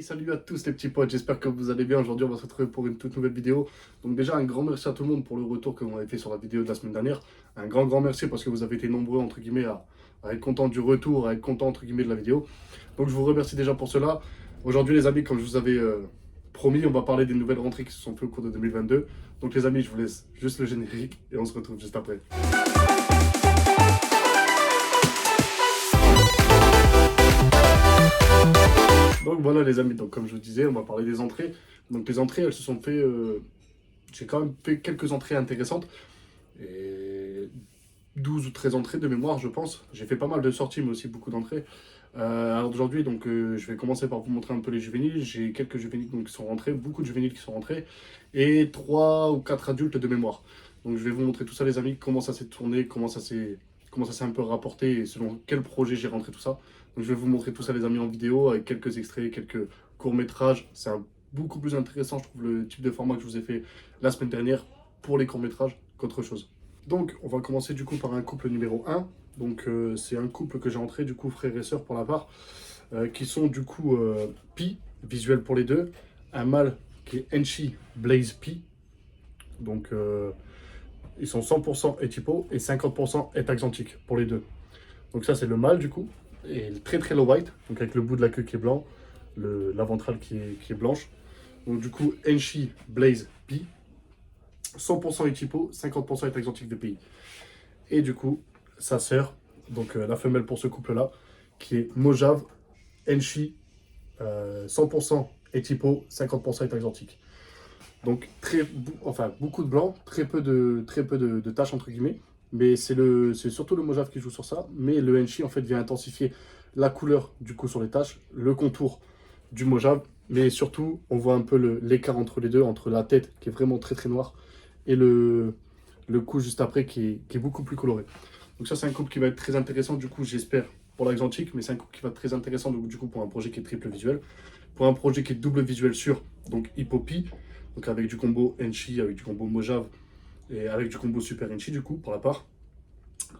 Salut à tous les petits potes, j'espère que vous allez bien. Aujourd'hui, on va se retrouver pour une toute nouvelle vidéo. Donc déjà, un grand merci à tout le monde pour le retour que vous avez fait sur la vidéo de la semaine dernière. Un grand merci parce que vous avez été nombreux, entre guillemets, à être contents du retour, à être contents, entre guillemets, de la vidéo. Donc je vous remercie déjà pour cela. Aujourd'hui, les amis, comme je vous avais promis, on va parler des nouvelles rentrées qui se sont faites au cours de 2022. Donc les amis, je vous laisse juste le générique et on se retrouve juste après. Donc voilà les amis, donc comme je vous disais, on va parler des entrées. Donc les entrées, elles se sont fait... j'ai quand même fait quelques entrées intéressantes. Et 12 ou 13 entrées de mémoire, je pense. J'ai fait pas mal de sorties, mais aussi beaucoup d'entrées. Alors d'aujourd'hui, donc je vais commencer par vous montrer un peu les juvéniles. J'ai quelques juvéniles donc, qui sont rentrés, beaucoup de juvéniles qui sont rentrés. Et 3 ou 4 adultes de mémoire. Donc je vais vous montrer tout ça les amis, comment ça s'est tourné, comment ça s'est un peu rapporté et selon quel projet j'ai rentré tout ça. Donc je vais vous montrer tout ça les amis en vidéo avec quelques extraits, quelques courts-métrages. C'est beaucoup plus intéressant je trouve le type de format que je vous ai fait la semaine dernière pour les courts-métrages qu'autre chose. Donc on va commencer du coup par un couple numéro 1. Donc c'est un couple que j'ai entré du coup frère et sœur pour la part, qui sont du coup Pi, visuel pour les deux. Un mâle qui est Enchi Blaze Pi. Donc ils sont 100% étypo et 50% étaxantique pour les deux. Donc ça c'est le mâle du coup, et très low white, donc avec le bout de la queue qui est blanc, la ventrale qui est blanche. Donc du coup Enchi Blaze Pi, 100% étypo, 50% étaxantique de pays. Et du coup sa sœur, donc la femelle pour ce couple là, qui est Mojave Enchi, 100% étypo, 50% étaxantique. Donc beaucoup de blanc, très peu de taches entre guillemets. Mais c'est surtout le Mojave qui joue sur ça. Mais le Enchi en fait vient intensifier la couleur du coup sur les taches, le contour du Mojave. Mais surtout on voit un peu l'écart entre les deux, entre la tête qui est vraiment très noire et le cou juste après qui est beaucoup plus coloré. Donc ça c'est un couple qui va être très intéressant du coup j'espère pour l'exantique. Mais c'est un couple qui va être très intéressant donc, du coup pour un projet qui est triple visuel. Pour un projet qui est double visuel sur donc Hippopi. Donc avec du combo Enchi, avec du combo Mojave et avec du combo Super Enchi du coup pour la part.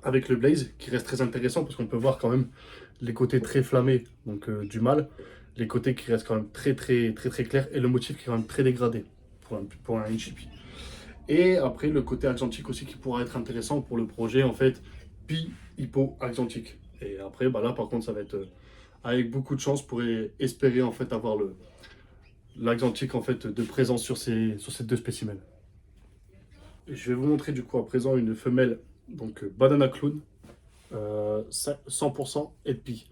Avec le Blaze qui reste très intéressant parce qu'on peut voir quand même les côtés très flammés donc, du mâle, les côtés qui restent quand même très clairs et le motif qui est quand même très dégradé pour un Enchi. Et après le côté axantique aussi qui pourra être intéressant pour le projet en fait Pi Hippo axantique. Et après bah là par contre ça va être avec beaucoup de chance pour espérer en fait avoir l'axantique en fait de présence sur ces deux spécimens. Je vais vous montrer du coup à présent une femelle donc Banana Clown 100% Edpi.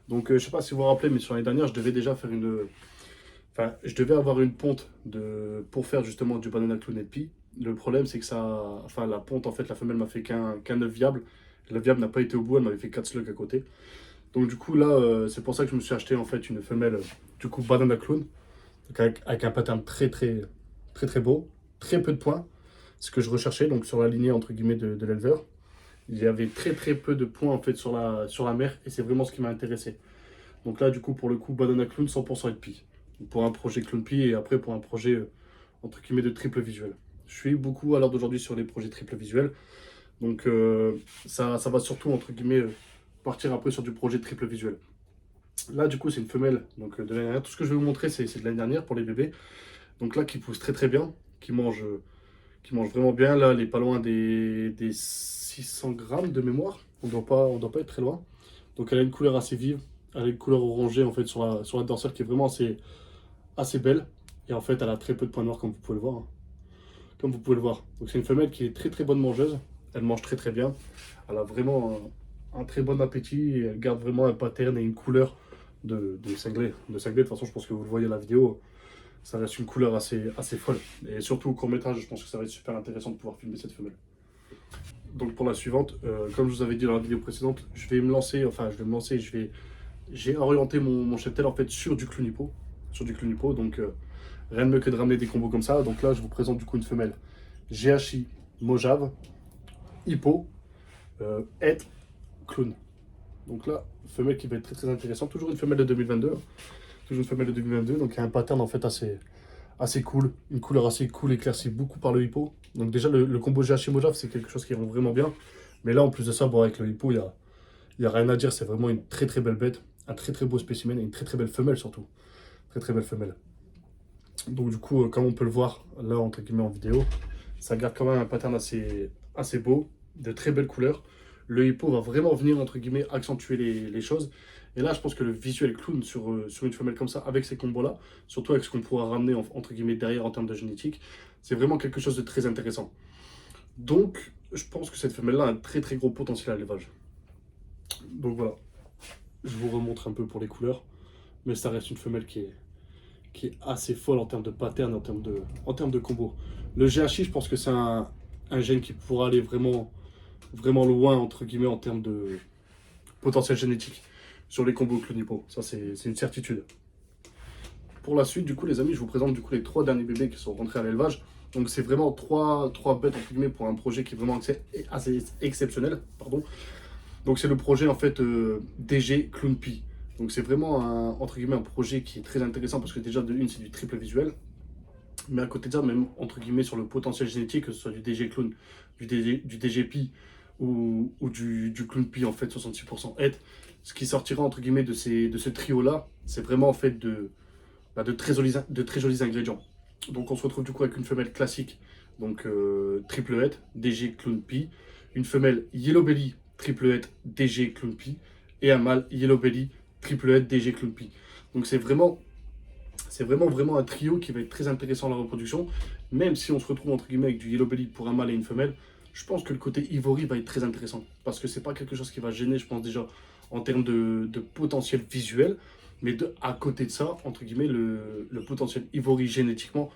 Donc je sais pas si vous vous rappelez mais sur l'année dernière je devais déjà faire je devais avoir une ponte pour faire justement du Banana Clown Edpi. Le problème c'est que la ponte en fait la femelle m'a fait qu'un œuf viable. L'œuf viable n'a pas été au bout, elle m'avait fait 4 slugs à côté. Donc du coup là c'est pour ça que je me suis acheté en fait une femelle du coup Banana Clown. Donc avec un pattern très beau, très peu de points, ce que je recherchais donc sur la lignée entre guillemets de l'éleveur. Il y avait très peu de points en fait sur la mère et c'est vraiment ce qui m'a intéressé. Donc là du coup pour le coup Banana Clown 100% Edpi. Pour un projet Clown Pi et après pour un projet entre guillemets de triple visuel. Je suis beaucoup à l'heure d'aujourd'hui sur les projets triple visuel. Donc ça va surtout entre guillemets partir après sur du projet triple visuel. Là, du coup, c'est une femelle donc, de l'année dernière. Tout ce que je vais vous montrer, c'est de l'année dernière pour les bébés. Donc là, qui pousse très bien, qui mange vraiment bien. Là, elle est pas loin des 600 grammes de mémoire. On doit pas être très loin. Donc elle a une couleur assez vive. Elle a une couleur orangée en fait sur la dorsale qui est vraiment assez belle. Et en fait, elle a très peu de points noirs comme vous pouvez le voir. Hein. Comme vous pouvez le voir. Donc c'est une femelle qui est très bonne mangeuse. Elle mange très bien. Elle a vraiment un très bon appétit. Et elle garde vraiment un pattern et une couleur de cinglé. De toute façon, je pense que vous le voyez à la vidéo, ça reste une couleur assez folle. Et surtout au court-métrage, je pense que ça va être super intéressant de pouvoir filmer cette femelle. Donc pour la suivante, comme je vous avais dit dans la vidéo précédente, j'ai orienté mon cheptel en fait sur du clown hippo. Donc rien de mieux que de ramener des combos comme ça. Donc là, je vous présente du coup une femelle GHI Mojave Hippo et Clown. Donc là, femelle qui va être très intéressante. Toujours une femelle de 2022. Toujours une femelle de 2022. Donc il y a un pattern en fait assez cool. Une couleur assez cool éclaircie beaucoup par le hippo. Donc déjà le combo GHI Mojave c'est quelque chose qui rend vraiment bien. Mais là en plus de ça, bon, avec le hippo, il y a rien à dire. C'est vraiment une très belle bête. Un très beau spécimen et une très belle femelle surtout. Très très belle femelle. Donc du coup, comme on peut le voir là entre guillemets en vidéo, ça garde quand même un pattern assez beau, de très belles couleurs. Le hippo va vraiment venir entre guillemets accentuer les choses. Et là, je pense que le visuel clown sur une femelle comme ça, avec ces combos-là, surtout avec ce qu'on pourra ramener entre guillemets derrière en termes de génétique, c'est vraiment quelque chose de très intéressant. Donc, je pense que cette femelle-là a un très très gros potentiel à l'élevage. Donc voilà, je vous remontre un peu pour les couleurs, mais ça reste une femelle qui est assez folle en termes de pattern, en termes de combo. Le GHI, je pense que c'est un gène qui pourra aller vraiment loin, entre guillemets, en termes de potentiel génétique sur les combos clonipo. Ça, c'est une certitude. Pour la suite, du coup, les amis, je vous présente du coup les 3 derniers bébés qui sont rentrés à l'élevage. Donc, c'est vraiment trois bêtes, entre guillemets, pour un projet qui est vraiment assez exceptionnel. Pardon. Donc, c'est le projet, en fait, DG Clown Pea. Donc, c'est vraiment, entre guillemets, un projet qui est très intéressant parce que déjà, de une, c'est du triple visuel. Mais à côté de ça, même, entre guillemets, sur le potentiel génétique, que ce soit du DG Clown, du DG Pea ou du Clown Pea, en fait, 66% aide, ce qui sortira, entre guillemets, de ce trio-là, c'est vraiment, en fait, de très jolis ingrédients. Donc on se retrouve du coup avec une femelle classique, donc triple head, DG Clown Pea, une femelle Yellow Belly, triple head, DG Clown Pea, et un mâle Yellow Belly, triple head, DG Clown Pea. Donc c'est vraiment un trio qui va être très intéressant à la reproduction, même si on se retrouve entre guillemets avec du Yellow Belly pour un mâle et une femelle. Je pense que le côté ivory va être très intéressant, parce que c'est pas quelque chose qui va gêner, je pense déjà, en termes de potentiel visuel. Mais à côté de ça, entre guillemets, le potentiel ivory génétiquement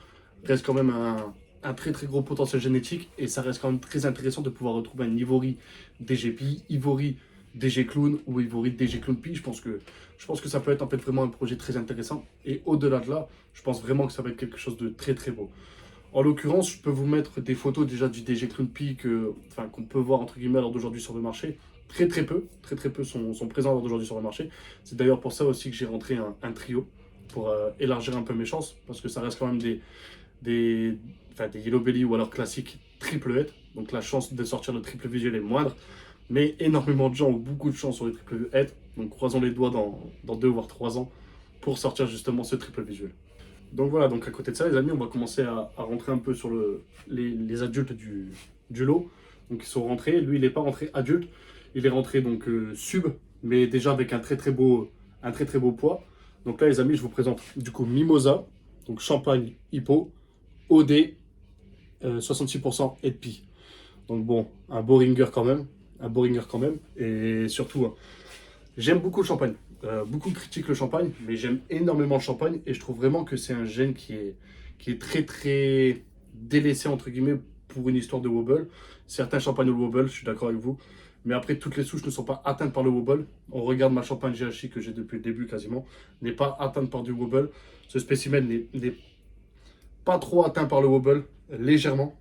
reste quand même un très très gros potentiel génétique. Et ça reste quand même très intéressant de pouvoir retrouver un ivory DGP, ivory DG Clown ou ivory DG Clown Pea. Je pense que ça peut être en fait vraiment un projet très intéressant. Et au-delà de là, je pense vraiment que ça va être quelque chose de très très beau. En l'occurrence, je peux vous mettre des photos déjà du DG Clown Pea qu'on peut voir entre guillemets à l'heure d'aujourd'hui sur le marché. Très très peu sont présents à l'heure d'aujourd'hui sur le marché. C'est d'ailleurs pour ça aussi que j'ai rentré un trio pour élargir un peu mes chances, parce que ça reste quand même des Yellow Belly ou alors classiques triple head. Donc la chance de sortir le triple visuel est moindre, mais énormément de gens ont beaucoup de chance sur les triple head. Donc croisons les doigts dans 2 voire 3 ans pour sortir justement ce triple visuel. Donc voilà, donc à côté de ça, les amis, on va commencer à rentrer un peu sur les adultes du lot. Donc ils sont rentrés. Lui, il n'est pas rentré adulte, il est rentré donc sub, mais déjà avec un très très beau poids. Donc là, les amis, je vous présente du coup Mimosa, donc Champagne Hippo, OD, 66% et Pi. Donc bon, un beau ringer quand même, et surtout, hein, j'aime beaucoup le champagne. Beaucoup critiquent le champagne, mais j'aime énormément le champagne et je trouve vraiment que c'est un gène qui est très très délaissé entre guillemets pour une histoire de wobble. Certains champagnes au wobble, je suis d'accord avec vous, mais après toutes les souches ne sont pas atteintes par le wobble. On regarde ma champagne GHI que j'ai depuis le début quasiment, n'est pas atteinte par du wobble. Ce spécimen n'est pas trop atteint par le wobble, légèrement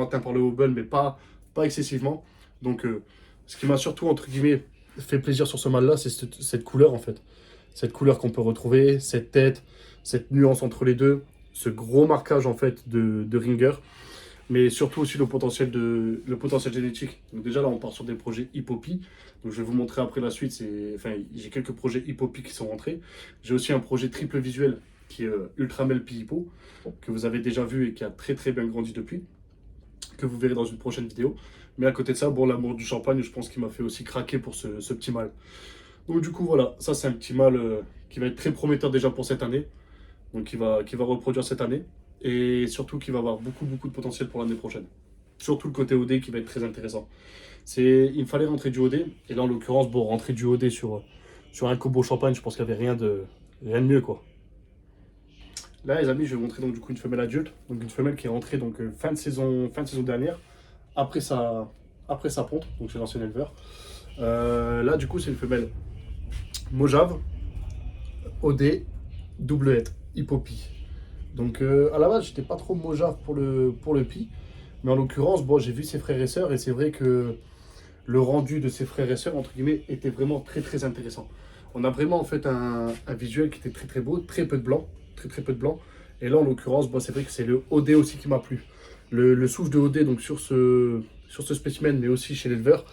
atteint par le wobble, mais pas excessivement. Donc ce qui m'a surtout entre guillemets fait plaisir sur ce mâle-là, c'est cette couleur en fait. Cette couleur qu'on peut retrouver, cette tête, cette nuance entre les deux, ce gros marquage en fait de ringer, mais surtout aussi le potentiel génétique. Donc déjà là, on part sur des projets Hippo-Pea. Donc je vais vous montrer après la suite. J'ai quelques projets Hippo-Pea qui sont rentrés. J'ai aussi un projet triple visuel qui est Ultramel Pea Hippo, que vous avez déjà vu et qui a très très bien grandi depuis, que vous verrez dans une prochaine vidéo. Mais à côté de ça, bon, l'amour du champagne, je pense qu'il m'a fait aussi craquer pour ce petit mâle. Donc du coup, voilà, ça c'est un petit mâle qui va être très prometteur déjà pour cette année. Donc qui va reproduire cette année. Et surtout qui va avoir beaucoup de potentiel pour l'année prochaine. Surtout le côté OD qui va être très intéressant. Il me fallait rentrer du OD. Et là, en l'occurrence, bon, rentrer du OD sur un combo champagne, je pense qu'il n'y avait rien de mieux, quoi. Là, les amis, je vais vous montrer donc du coup une femelle adulte. Donc une femelle qui est rentrée donc fin de saison dernière. Après sa ponte, donc c'est l'ancien éleveur. Là, du coup, c'est une femelle Mojave, OD, double head, Hippo-Pea. Donc, à la base, j'étais pas trop Mojave pour le Pea. Mais en l'occurrence, bon, j'ai vu ses frères et sœurs et c'est vrai que le rendu de ses frères et sœurs, entre guillemets, était vraiment très très intéressant. On a vraiment en fait un visuel qui était très très beau, très peu de blanc, très peu de blanc. Et là, en l'occurrence, bon, c'est vrai que c'est le OD aussi qui m'a plu. Le souche de OD donc sur ce spécimen, mais aussi chez l'éleveur,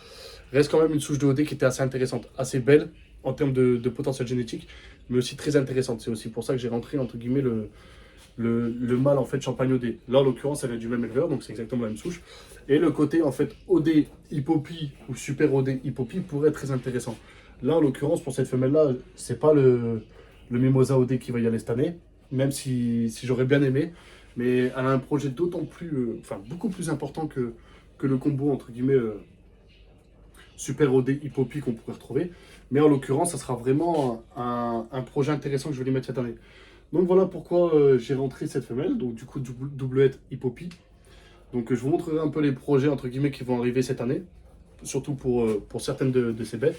reste quand même une souche de OD qui était assez intéressante, assez belle en termes de potentiel génétique. mais aussi très intéressante. C'est aussi pour ça que j'ai rentré, entre guillemets, le mâle en fait champagne OD. Là, en l'occurrence, elle est du même éleveur, donc c'est exactement la même souche. Et le côté en fait OD Hippopie ou Super OD Hippopie pourrait être très intéressant. Là, en l'occurrence, pour cette femelle-là, c'est pas le Mimosa OD qui va y aller cette année, même si j'aurais bien aimé. Mais elle a un projet d'autant plus, enfin beaucoup plus important que le combo entre guillemets Super OD Hippopie qu'on pourrait retrouver. Mais en l'occurrence, ça sera vraiment un projet intéressant que je vais lui mettre cette année. Donc voilà pourquoi j'ai rentré cette femelle, donc du coup doublette Hippopie. Donc je vous montrerai un peu les projets entre guillemets qui vont arriver cette année, surtout pour certaines de ces bêtes.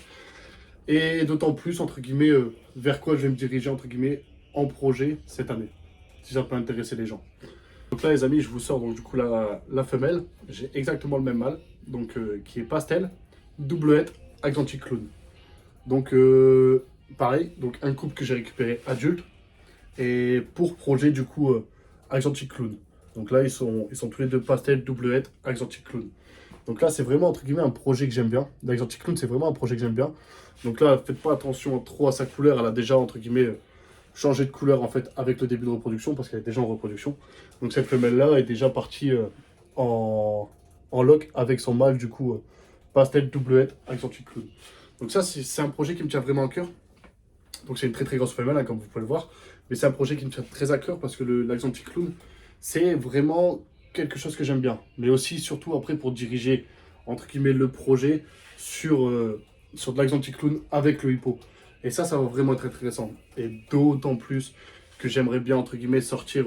Et d'autant plus entre guillemets vers quoi je vais me diriger entre guillemets en projet cette année, si ça peut intéresser les gens. Donc là les amis, je vous sors donc du coup la femelle, j'ai exactement le même mâle, donc qui est pastel, doublette, Axanthique clown. Donc pareil, donc un couple que j'ai récupéré adulte. Et pour projet, du coup, Axanthique Clown. Donc là, ils sont tous les deux pastel, doublette, Axanthique Clown. Donc là, c'est vraiment, entre guillemets, un projet que j'aime bien. L'Axanthique Clown, c'est vraiment un projet que j'aime bien. Donc là, faites pas attention trop à sa couleur. Elle a déjà, entre guillemets, changé de couleur, en fait, avec le début de reproduction, parce qu'elle est déjà en reproduction. Donc cette femelle-là est déjà partie en lock avec son mâle, du coup, pastel, doublette, Axanthique Clown. Donc ça, c'est un projet qui me tient vraiment à cœur. Donc c'est une très très grosse femelle, hein, comme vous pouvez le voir. Mais c'est un projet qui me tient très à cœur parce que l'Axanthique Clown, c'est vraiment quelque chose que j'aime bien. Mais aussi, surtout après, pour diriger, entre guillemets, le projet sur de l'Axanthique Clown avec le hippo. Et ça va vraiment être intéressant. Et d'autant plus que j'aimerais bien, entre guillemets, sortir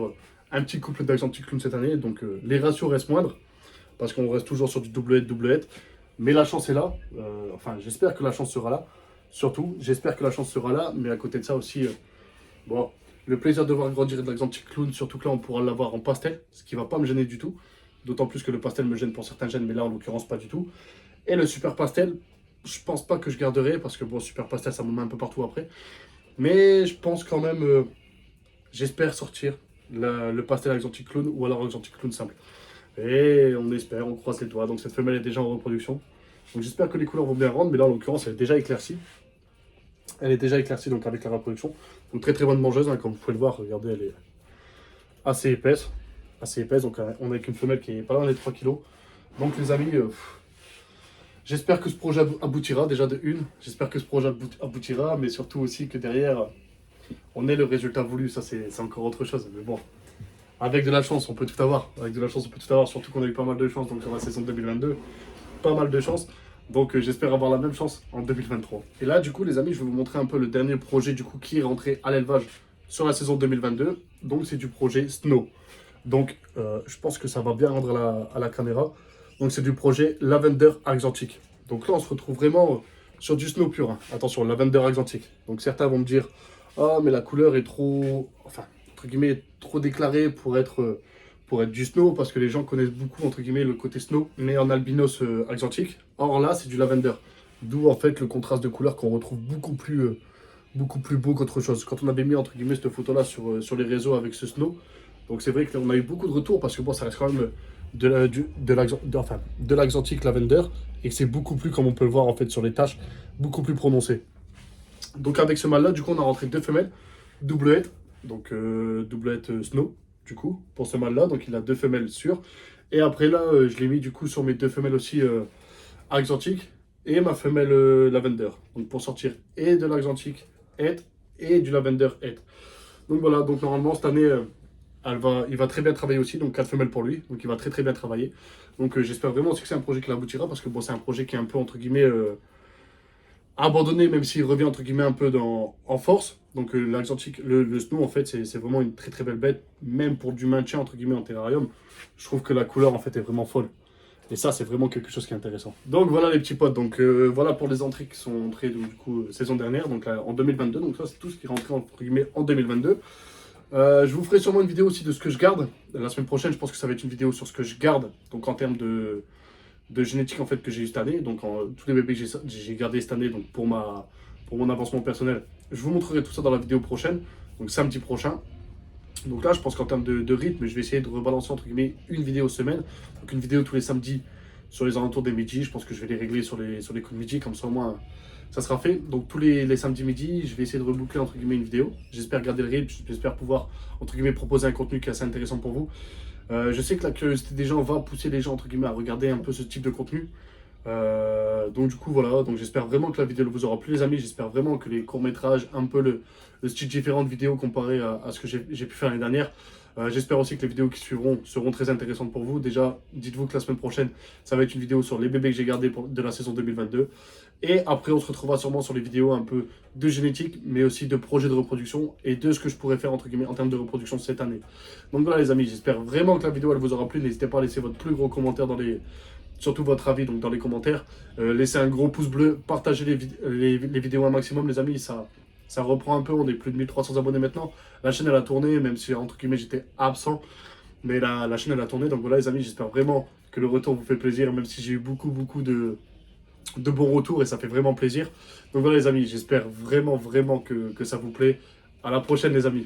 un petit couple d'Axanthique Clown cette année. Donc les ratios restent moindres parce qu'on reste toujours sur du doublette. Mais la chance est là. Enfin, j'espère que la chance sera là. Surtout, j'espère que la chance sera là. Mais à côté de ça aussi, bon, le plaisir de voir grandir de l'Axanthique Clown, surtout que là, on pourra l'avoir en pastel, ce qui ne va pas me gêner du tout. D'autant plus que le pastel me gêne pour certains gènes, mais là, en l'occurrence, pas du tout. Et le super pastel, je pense pas que je garderai, parce que bon, super pastel, ça me met un peu partout après. Mais je pense quand même, j'espère sortir le pastel Axanthique Clown ou alors Axanthique Clown simple. Et on espère, on croise les doigts. Donc cette femelle est déjà en reproduction. Donc j'espère que les couleurs vont bien rendre, mais là en l'occurrence elle est déjà éclaircie. Elle est déjà éclaircie donc avec la reproduction. Donc très très bonne mangeuse, hein, comme vous pouvez le voir, regardez, elle est assez épaisse. Assez épaisse, donc on a qu'une femelle qui est pas loin des 3 kg. Donc les amis, j'espère que ce projet aboutira, déjà de une. J'espère que ce projet aboutira, mais surtout aussi que derrière, on ait le résultat voulu. Ça c'est encore autre chose. Mais bon, avec de la chance, on peut tout avoir. Avec de la chance, on peut tout avoir, surtout qu'on a eu pas mal de chance donc, sur la saison 2022. Pas mal de chance. Donc j'espère avoir la même chance en 2023. Et là, du coup, les amis, je vais vous montrer un peu le dernier projet du coup qui est rentré à l'élevage sur la saison 2022. Donc c'est du projet Snow. Donc je pense que ça va bien rendre à la caméra. Donc c'est du projet Lavender Axanthique. Donc là, on se retrouve vraiment sur du Snow pur. Hein. Attention, Lavender Axanthique. Donc certains vont me dire, ah mais la couleur est trop, enfin, entre guillemets, trop déclarée pour être du snow, parce que les gens connaissent beaucoup, entre guillemets, le côté snow, mais en albinos Axanthique. Or là, c'est du lavender. D'où, en fait, le contraste de couleur qu'on retrouve beaucoup plus beau qu'autre chose. Quand on avait mis, entre guillemets, cette photo-là sur les réseaux avec ce snow, donc c'est vrai qu'on a eu beaucoup de retours, parce que bon, ça reste quand même de l'Axanthique lavender, et c'est beaucoup plus, comme on peut le voir, en fait, sur les taches, beaucoup plus prononcé. Donc avec ce mâle-là, du coup, on a rentré 2 femelles, doublette, donc doublette snow, du coup, pour ce mâle-là. Donc il a 2 femelles sûres. Et après là, je l'ai mis du coup sur mes 2 femelles aussi Axanthique et ma femelle Lavender. Donc pour sortir et de l'Axanthique et du Lavender et. Donc voilà, donc normalement cette année, il va très bien travailler aussi. Donc 4 femelles pour lui. Donc il va très très bien travailler. Donc j'espère vraiment aussi que c'est un projet qui aboutira, parce que bon, c'est un projet qui est un peu entre guillemets abandonné, même s'il revient entre guillemets un peu en force. Donc l'Axanthique, le snow en fait c'est vraiment une très très belle bête, même pour du maintien entre guillemets en terrarium. Je trouve que la couleur en fait est vraiment folle. Et ça c'est vraiment quelque chose qui est intéressant. Donc voilà les petits potes, donc voilà pour les entrées qui sont entrées donc, du coup saison dernière, donc là, en 2022. Donc ça c'est tout ce qui est rentré entre guillemets en 2022. Je vous ferai sûrement une vidéo aussi de ce que je garde. La semaine prochaine je pense que ça va être une vidéo sur ce que je garde, donc en termes de génétique en fait que j'ai eu cette année. Donc tous les bébés que j'ai gardés cette année, donc pour mon avancement personnel, je vous montrerai tout ça dans la vidéo prochaine, donc samedi prochain. Donc là je pense qu'en termes de rythme, je vais essayer de rebalancer entre guillemets une vidéo semaine, donc une vidéo tous les samedis sur les alentours des midis. Je pense que je vais les régler sur les coups de midi, comme ça au moins ça sera fait. Donc tous les samedis midi, je vais essayer de reboucler entre guillemets une vidéo. J'espère garder le rythme, j'espère pouvoir entre guillemets proposer un contenu qui est assez intéressant pour vous. Je sais que la curiosité des gens va pousser les gens entre guillemets à regarder un peu ce type de contenu. Donc du coup voilà, donc j'espère vraiment que la vidéo vous aura plu les amis, j'espère vraiment que les courts-métrages, un peu le style différent de vidéo comparé à ce que j'ai pu faire l'année dernière. J'espère aussi que les vidéos qui suivront seront très intéressantes pour vous. Déjà, dites-vous que la semaine prochaine, ça va être une vidéo sur les bébés que j'ai gardés de la saison 2022. Et après, on se retrouvera sûrement sur les vidéos un peu de génétique, mais aussi de projets de reproduction et de ce que je pourrais faire entre guillemets en termes de reproduction cette année. Donc voilà les amis, j'espère vraiment que la vidéo elle vous aura plu. N'hésitez pas à laisser votre plus gros commentaire surtout votre avis donc dans les commentaires. Laissez un gros pouce bleu, partagez les vidéos un maximum les amis, ça reprend un peu, on est plus de 1300 abonnés maintenant. La chaîne elle a tourné, même si entre guillemets j'étais absent, mais la chaîne elle a tourné. Donc voilà les amis, j'espère vraiment que le retour vous fait plaisir, même si j'ai eu beaucoup de bons retours et ça fait vraiment plaisir. Donc voilà les amis, j'espère vraiment que ça vous plaît. À la prochaine les amis.